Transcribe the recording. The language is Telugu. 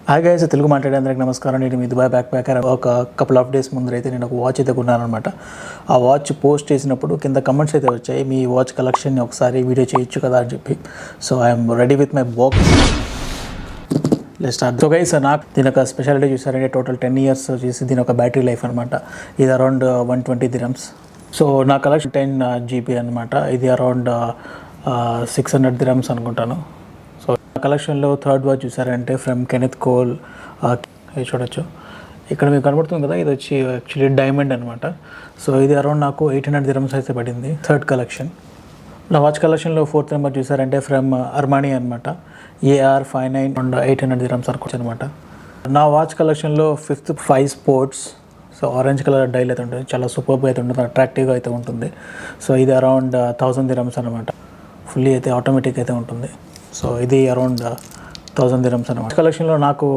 హాయ్ గైస్, తెలుగు మాట్లాడే అందరికి నమస్కారం. నేను మీ దుబాయ్ బ్యాక్ ప్యాకర్. ఒక కపుల్ ఆఫ్ డేస్ ముందు అయితే నేను ఒక వాచ్ అయితే కొన్నాను అనమాట. ఆ వాచ్ పోస్ట్ చేసినప్పుడు కింద కమెంట్స్ అయితే వచ్చాయి, మీ వాచ్ కలెక్షన్ని ఒకసారి వీడియో చేయొచ్చు కదా అని చెప్పి. So I'm ready with my box. Let's start. So guys, నాకు దీని ఒక స్పెషాలిటీ చూసారంటే టోటల్ 10 years వచ్చేసి దీని ఒక బ్యాటరీ లైఫ్ అనమాట. ఇది అరౌండ్ 120 dirhams. సో నా కలెక్షన్ 10 GB అనమాట. ఇది అరౌండ్ 600 dirhams అనుకుంటాను. కలెక్షన్లో థర్డ్ వాచ్ చూసారంటే ఫ్రమ్ కెనెత్ కోల్. ఇది చూడొచ్చు, ఇక్కడ మీకు కనబడుతుంది కదా, ఇది వచ్చి యాక్చువల్లీ డైమండ్ అనమాట. సో ఇది అరౌండ్ నాకు 800 dirhams అయితే పడింది, థర్డ్ కలెక్షన్. నా వాచ్ కలెక్షన్లో ఫోర్త్ నెంబర్ చూసారంటే ఫ్రమ్ అర్మానీ అనమాట. AR59 అండ్ 800 dirhams అనుకోవచ్చు అనమాట. నా వాచ్ కలెక్షన్లో fifth 5 sports. So orange colour dial అయితే ఉంటుంది, చాలా సూపర్గా అయితే ఉంటుంది, అట్రాక్టివ్గా అయితే ఉంటుంది. సో ఇది అరౌండ్ 1000 dirhams అనమాట. ఫుల్లీ అయితే ఆటోమేటిక్ అయితే ఉంటుంది. సో ఇది అరౌండ్ 1000 dirhams అనమాట. కలెక్షన్లో నాకు